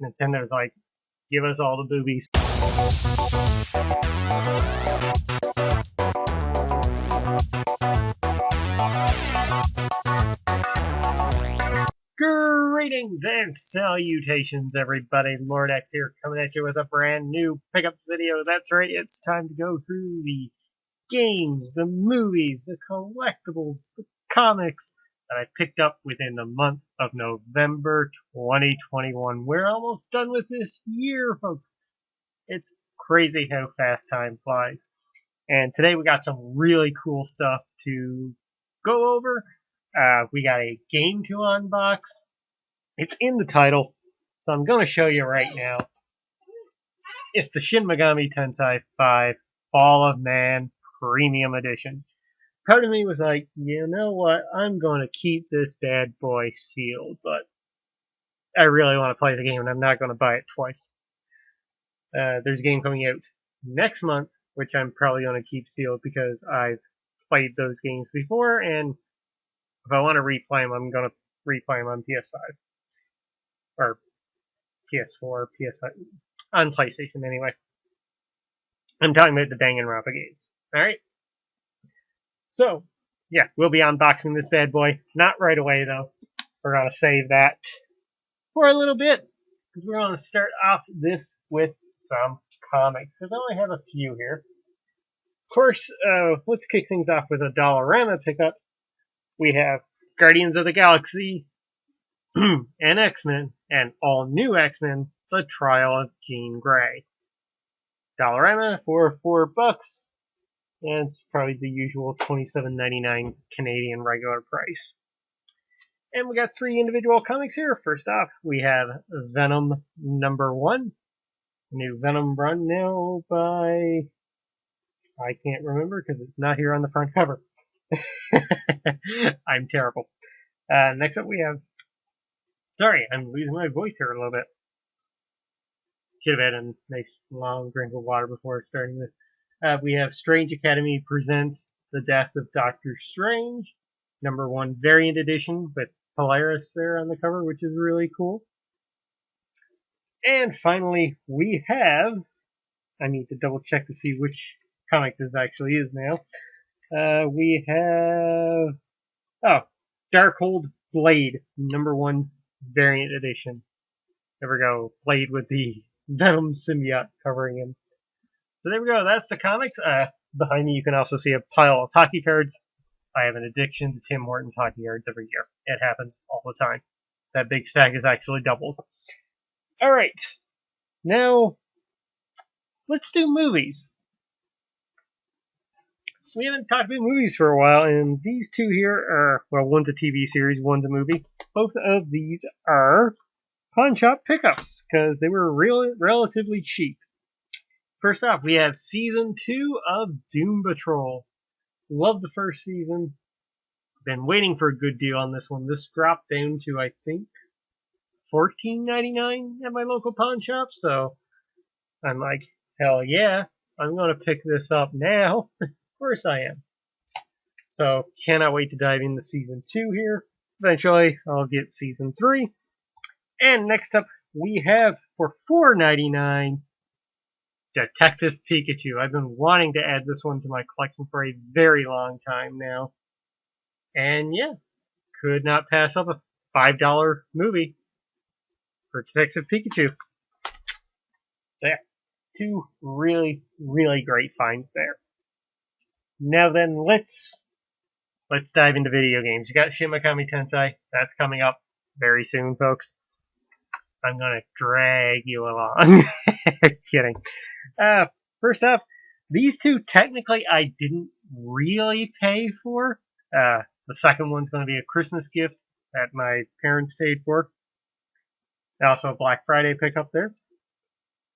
Nintendo's like, give us all the boobies. Greetings and salutations, everybody. Lord X here, coming at you with a brand new pickup video. That's right, it's time to go through the games, the movies, the collectibles, the comics that I picked up within the month of November 2021. We're almost done with this year, folks. It's crazy how fast time flies. And today we got some really cool stuff to go over. We got a game to unbox. It's in the title, so I'm going to show you right now. It's the Shin Megami Tensei 5 Fall of Man Premium Edition. Part of me was like, you know what, I'm going to keep this bad boy sealed, but I really want to play the game and I'm not going to buy it twice. There's a game coming out next month, which I'm probably going to keep sealed because I've played those games before, and if I want to replay them, I'm going to replay them on PS5. Or PS4, PS5, on PlayStation anyway. I'm talking about the Danganronpa games. Alright? So, yeah, we'll be unboxing this bad boy. Not right away, though. We're going to save that for a little bit, because we're going to start off this with some comics, because I only have a few here. Of course, let's kick things off with a Dollarama pickup. We have Guardians of the Galaxy and X-Men, and all new X-Men, The Trial of Jean Grey. Dollarama for $4, and it's probably the usual $27.99 Canadian regular price. And we got 3 individual comics here. First off, we have Venom #1. New Venom run now by... I can't remember because it's not here on the front cover. I'm terrible. Next up we have... Sorry, I'm losing my voice here a little bit. Should have had a nice long drink of water before starting this. We have Strange Academy presents The Death of Doctor Strange, #1 variant edition with Polaris there on the cover, which is really cool. And finally, we have... I need to double check to see which comic this actually is now. We have... Oh, Darkhold Blade, #1 variant edition. There we go. Blade with the Venom symbiote covering him. So there we go. That's the comics. Behind me you can also see a pile of hockey cards. I have an addiction to Tim Hortons hockey cards every year. It happens all the time. That big stack is actually doubled. Alright. Now, let's do movies. We haven't talked about movies for a while, and these two here are, well, one's a TV series, one's a movie. Both of these are pawn shop pickups, because they were relatively cheap. First off, we have Season 2 of Doom Patrol. Love the first season. Been waiting for a good deal on this one. This dropped down to, I think, $14.99 at my local pawn shop, so I'm like, hell yeah, I'm going to pick this up now. Of course I am. So, cannot wait to dive into Season 2 here. Eventually, I'll get Season 3. And next up, we have, for $4.99, Detective Pikachu. I've been wanting to add this one to my collection for a very long time now. And yeah, could not pass up a $5 movie for Detective Pikachu. There. 2 really, really great finds there. Now then, let's dive into video games. You got Shin Megami Tensei. That's coming up very soon, folks. I'm gonna drag you along. Kidding. First off, these two technically I didn't really pay for. The second one's going to be a Christmas gift that my parents paid for. Also a Black Friday pickup there.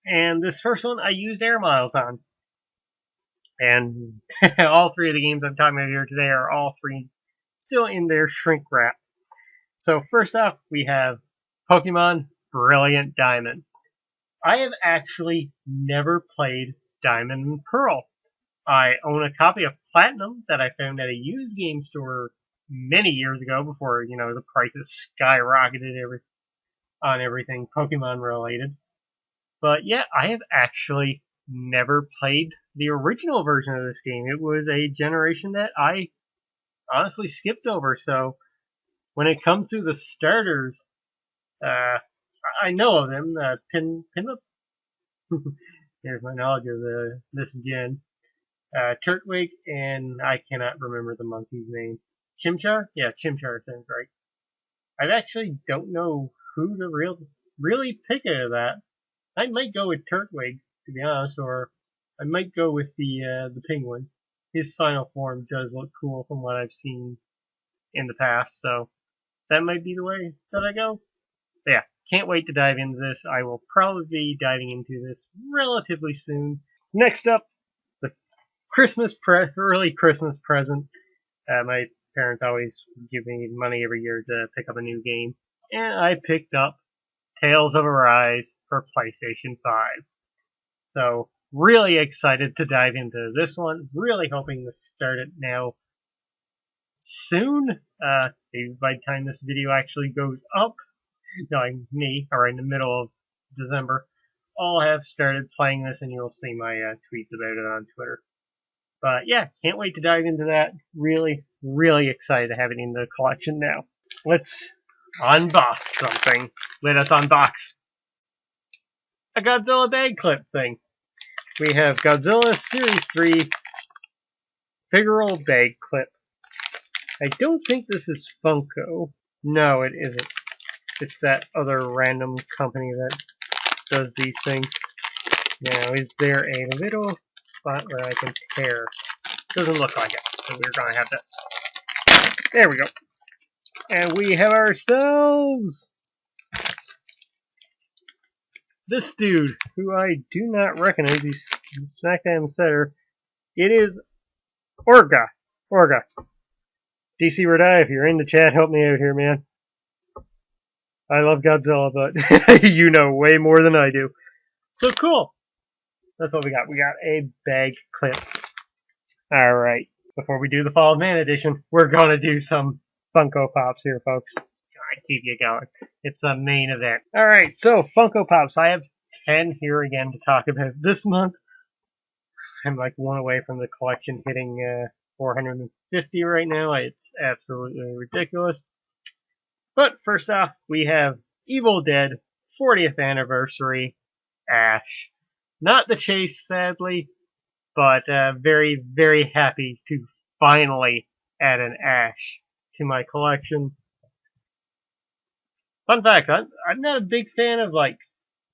And this first one I used air miles on. And all 3 of the games I'm talking about here today are all 3 still in their shrink wrap. So first off, we have Pokemon Brilliant Diamond. I have actually never played Diamond and Pearl. I own a copy of Platinum that I found at a used game store many years ago before, the prices skyrocketed on everything Pokemon related. But yeah, I have actually never played the original version of this game. It was a generation that I honestly skipped over. So when it comes to the starters, I know of them. Pinlip. Here's my knowledge of this gen. Turtwig, and I cannot remember the monkey's name. Chimchar? Yeah, Chimchar sounds right. I actually don't know who to really pick out of that. I might go with Turtwig, to be honest, or I might go with the penguin. His final form does look cool from what I've seen in the past, so that might be the way that I go. But yeah, can't wait to dive into this. I will probably be diving into this relatively soon. Next up, the early Christmas present. My parents always give me money every year to pick up a new game, and I picked up Tales of Arise for PlayStation 5. So really excited to dive into this one. Really hoping to start it now soon. Maybe by the time this video actually goes up, knowing me, or in the middle of December, I'll have started playing this, and you'll see my tweets about it on Twitter. But yeah, can't wait to dive into that. Really, really excited to have it in the collection now. Let's unbox something. Let us unbox a Godzilla Bag Clip thing. We have Godzilla Series 3 Figural Bag Clip. I don't think this is Funko. No, it isn't. It's that other random company that does these things. Now, is there a little spot where I can tear? Doesn't look like it, so we're gonna have to. There we go. And we have ourselves this dude, who I do not recognize. He's SmackDown Setter. It is Orga. DC Redeye, if you're in the chat, help me out here, man. I love Godzilla, but you know way more than I do. So cool. That's what we got. We got a bag clip. Alright. Before we do the Fall of Man edition, we're gonna do some Funko Pops here, folks. I keep you going. It's a main event. Alright, so Funko Pops. I have 10 here again to talk about this month. I'm like one away from the collection hitting 450 right now. It's absolutely ridiculous. But first off, we have Evil Dead 40th Anniversary Ash. Not the Chase, sadly, but very, very happy to finally add an Ash to my collection. Fun fact, I'm not a big fan of, like,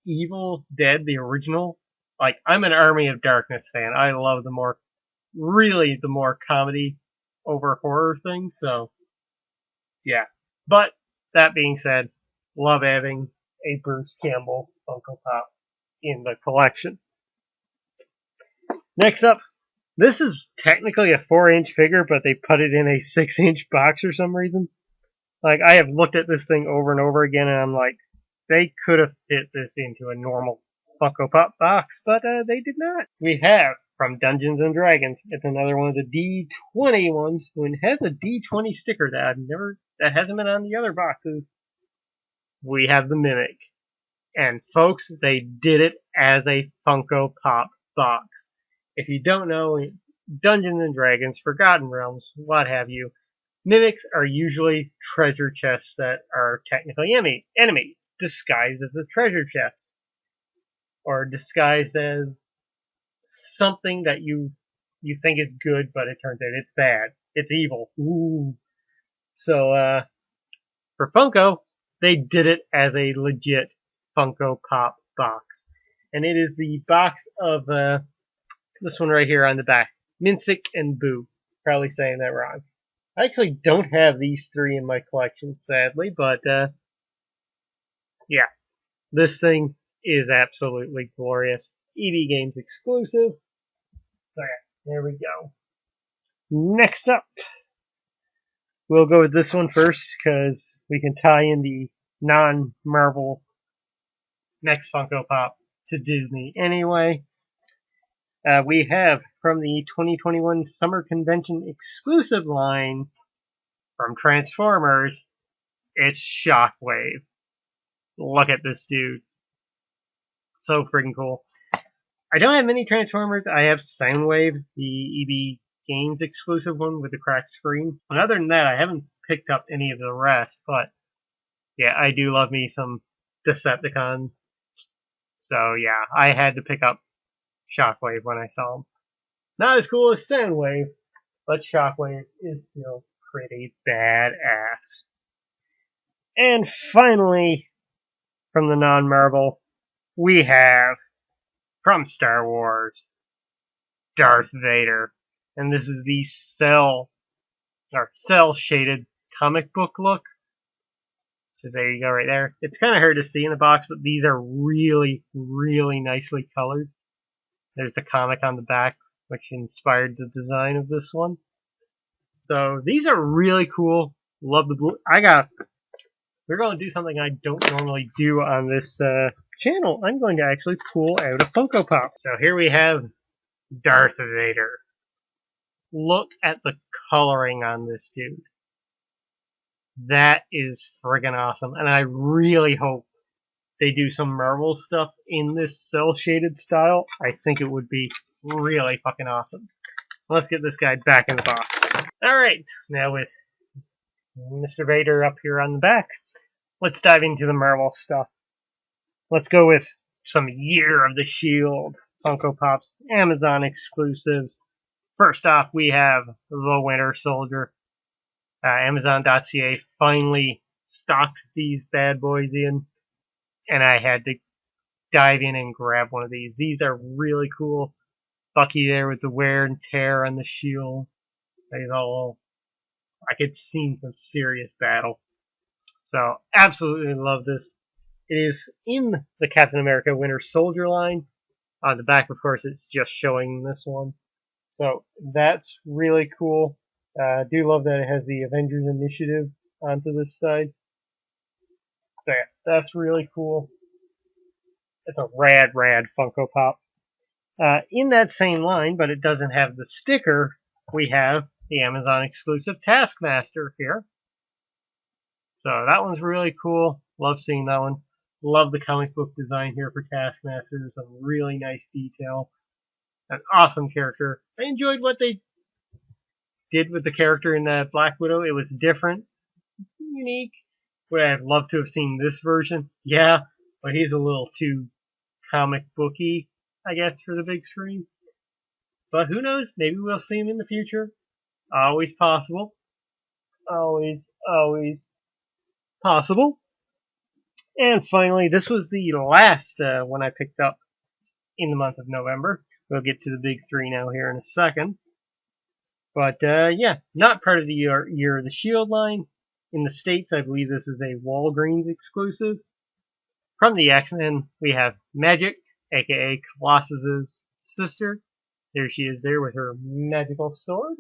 Evil Dead, the original. Like, I'm an Army of Darkness fan. I love the more comedy over horror thing, so, yeah. But, that being said, love having a Bruce Campbell Funko Pop in the collection. Next up, this is technically a 4-inch figure, but they put it in a 6-inch box for some reason. Like, I have looked at this thing over and over again, and I'm like, they could have fit this into a normal Funko Pop box, but they did not. We have, from Dungeons & Dragons, it's another one of the D20 ones, and has a D20 sticker that hasn't been on the other boxes. We have the Mimic. And folks, they did it as a Funko Pop box. If you don't know, Dungeons & Dragons, Forgotten Realms, what have you, Mimics are usually treasure chests that are technically enemies, disguised as a treasure chest. Or disguised as something that you think is good, but it turns out it's bad. It's evil. Ooh. So, for Funko, they did it as a legit Funko Pop box. And it is the box of, this one right here on the back. Minsick and Boo. Probably saying that wrong. I actually don't have these three in my collection, sadly, but, yeah. This thing is absolutely glorious. EV Games exclusive. So yeah, there we go. Next up, we'll go with this one first, because we can tie in the non-Marvel next Funko Pop to Disney anyway. We have, from the 2021 Summer Convention exclusive line from Transformers, it's Shockwave. Look at this dude. So freaking cool. I don't have many Transformers. I have Soundwave, the EB Games exclusive one with the cracked screen. And other than that, I haven't picked up any of the rest, but yeah, I do love me some Decepticon. So yeah, I had to pick up Shockwave when I saw him. Not as cool as Soundwave, but Shockwave is still pretty badass. And finally, from the non-Marvel, we have, from Star Wars, Darth Vader. And this is the cell shaded comic book look. So there you go right there. It's kind of hard to see in the box, but these are really, really nicely colored. There's the comic on the back, which inspired the design of this one. So these are really cool. Love the blue. We're going to do something I don't normally do on this channel. I'm going to actually pull out a Funko Pop. So here we have Darth Vader. Look at the coloring on this dude. That is friggin' awesome. And I really hope they do some Marvel stuff in this cell shaded style. I think it would be really fucking awesome. Let's get this guy back in the box. Alright, now with Mr. Vader up here on the back, let's dive into the Marvel stuff. Let's go with some Year of the Shield Funko Pops, Amazon exclusives. First off, we have the Winter Soldier. Amazon.ca finally stocked these bad boys in, and I had to dive in and grab one of these. These are really cool. Bucky there with the wear and tear on the shield. I could see some serious battle. So, absolutely love this. It is in the Captain America Winter Soldier line. On the back, of course, it's just showing this one. So, that's really cool. I do love that it has the Avengers Initiative onto this side. So, yeah, that's really cool. It's a rad Funko Pop. In that same line, but it doesn't have the sticker, we have the Amazon exclusive Taskmaster here. So that one's really cool. Love seeing that one. Love the comic book design here for Taskmaster. Some really nice detail. An awesome character. I enjoyed what they did with the character in Black Widow. It was different, unique. Would I have loved to have seen this version? Yeah, but he's a little too comic booky, I guess, for the big screen. But who knows? Maybe we'll see him in the future. Always possible. Always possible. And finally, this was the last one I picked up in the month of November. We'll get to the big three now here in a second. But yeah, not part of the Year of the Shield line. In the States, I believe this is a Walgreens exclusive. From the X-Men, we have Magic, aka Colossus's sister. There she is there with her magical sword.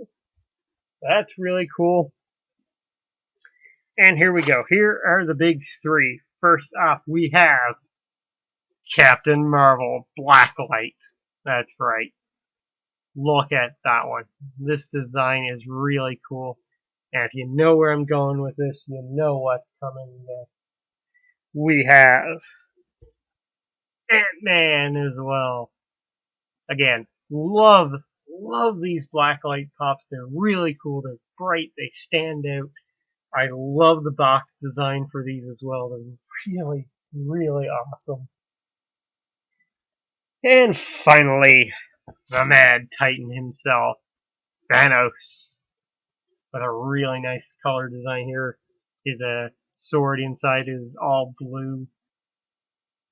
That's really cool. And here we go. Here are the big three. First off, we have Captain Marvel Blacklight. That's right. Look at that one. This design is really cool. And if you know where I'm going with this, you know what's coming next. We have Ant-Man as well. Again, love these Blacklight Pops. They're really cool. They're bright. They stand out. I love the box design for these as well. They're really awesome. And finally, the Mad Titan himself, Thanos. With a really nice color design here. His sword inside is all blue.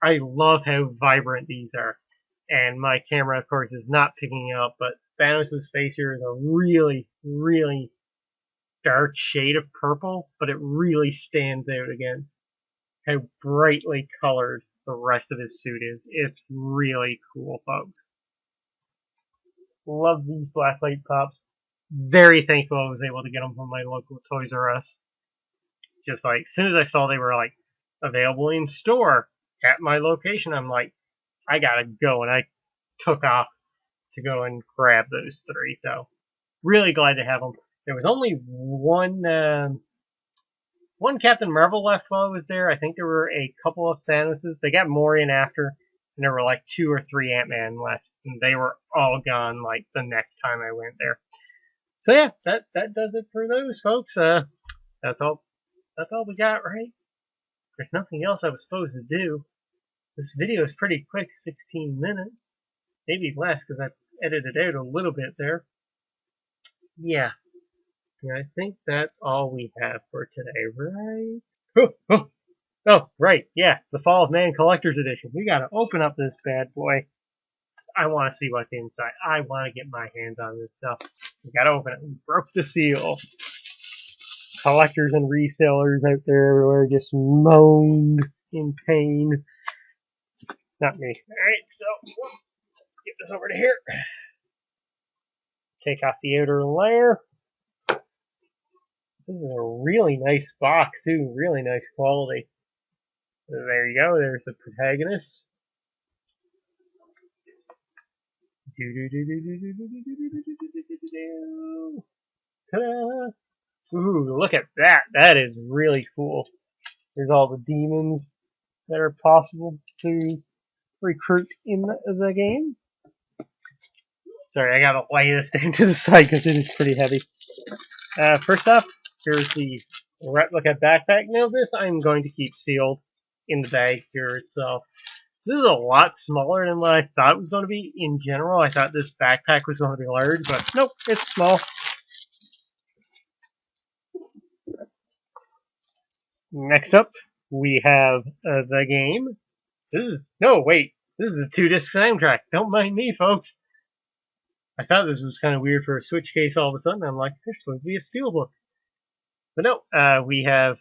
I love how vibrant these are. And my camera, of course, is not picking it up, but Thanos' face here is a really dark shade of purple, but it really stands out against how brightly colored the rest of his suit is. It's really cool, folks. Love these Blacklight Pops. Very thankful I was able to get them from my local Toys R Us. Just like, as soon as I saw they were like available in store at my location, I'm like, I gotta go, and I took off to go and grab those three. So, really glad to have them. There was only one one Captain Marvel left while I was there. I think there were a couple of Thanoses. They got more in after, and there were like 2 or 3 Ant-Man left, and they were all gone like the next time I went there. So yeah, that does it for those folks. That's all we got, right? There's nothing else I was supposed to do. This video is pretty quick, 16 minutes. Maybe less because I edited out a little bit there. Yeah. I think that's all we have for today, right? Oh, right. Yeah, the Fall of Man Collector's Edition. We gotta open up this bad boy. I want to see what's inside. I want to get my hands on this stuff. We gotta open it. We broke the seal. Collectors and resellers out there everywhere just moaned in pain. Not me. Alright, so let's get this over to here. Take off the outer layer. This is a really nice box too. Really nice quality. So there you go. There's the protagonist. Ta-da! Ooh, look at that. That is really cool. There's all the demons that are possible to recruit in the game. Sorry, I gotta lay this down to the side because it is pretty heavy. First off, here's the replica backpack. Now this I'm going to keep sealed in the bag here itself. This is a lot smaller than what I thought it was going to be in general. I thought this backpack was going to be large, but nope, it's small. Next up, we have the game. This is a 2-disc soundtrack. Don't mind me, folks. I thought this was kind of weird for a Switch case all of a sudden. I'm like, this would be a steelbook. But no, we have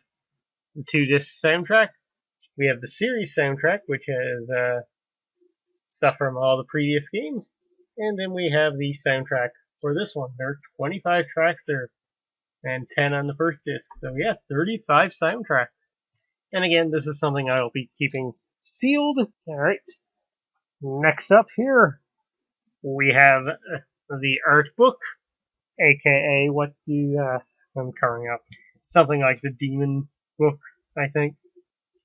the 2-disc soundtrack. We have the series soundtrack, which has stuff from all the previous games. And then we have the soundtrack for this one. There are 25 tracks there. And 10 on the first disc. So yeah, 35 soundtracks. And again, this is something I'll be keeping sealed. Alright. Next up here, we have the art book, aka what I'm covering up. Something like the demon book, I think.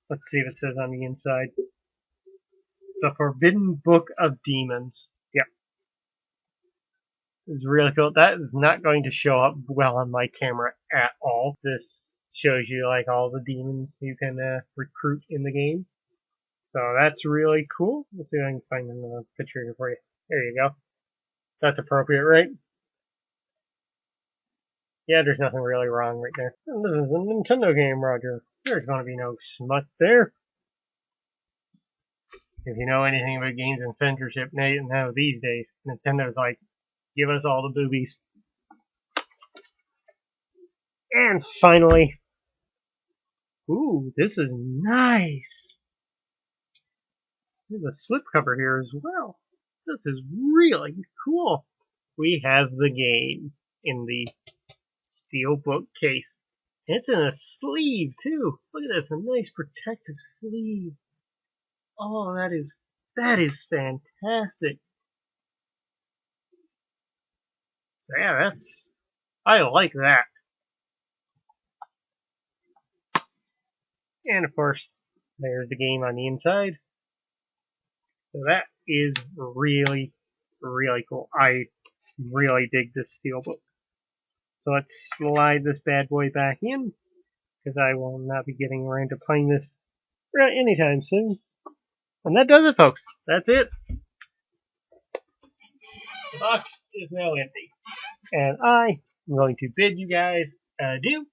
Let's see if it says on the inside. The Forbidden Book of Demons. Yep. This is really cool. That is not going to show up well on my camera at all. This shows you like all the demons you can recruit in the game. So that's really cool. Let's see if I can find another picture here for you. There you go. That's appropriate, right? Yeah, there's nothing really wrong right there. And this is a Nintendo game, Roger. There's going to be no smut there. If you know anything about games and censorship now these days, Nintendo's like, give us all the boobies. And finally, ooh, this is nice. There's a slipcover here as well. This is really cool. We have the game in the steelbook case. And it's in a sleeve too. Look at this, a nice protective sleeve. Oh, that is fantastic. So yeah, I like that. And of course, there's the game on the inside. So that is really, really cool. I really dig this steelbook. So let's slide this bad boy back in, because I will not be getting around to playing this anytime soon. And that does it, folks. That's it. The box is now empty. And I am going to bid you guys adieu.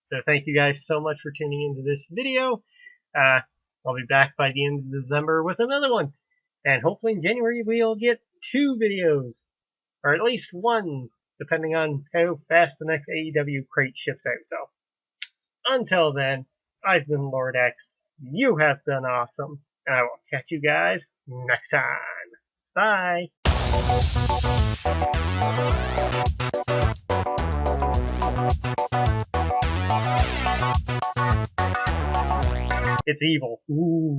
So thank you guys so much for tuning into this video. I'll be back by the end of December with another one. And hopefully in January we'll get 2 videos. Or at least 1, depending on how fast the next AEW crate ships out. So until then, I've been Lord X. You have been awesome. And I will catch you guys next time. Bye. It's evil. Ooh.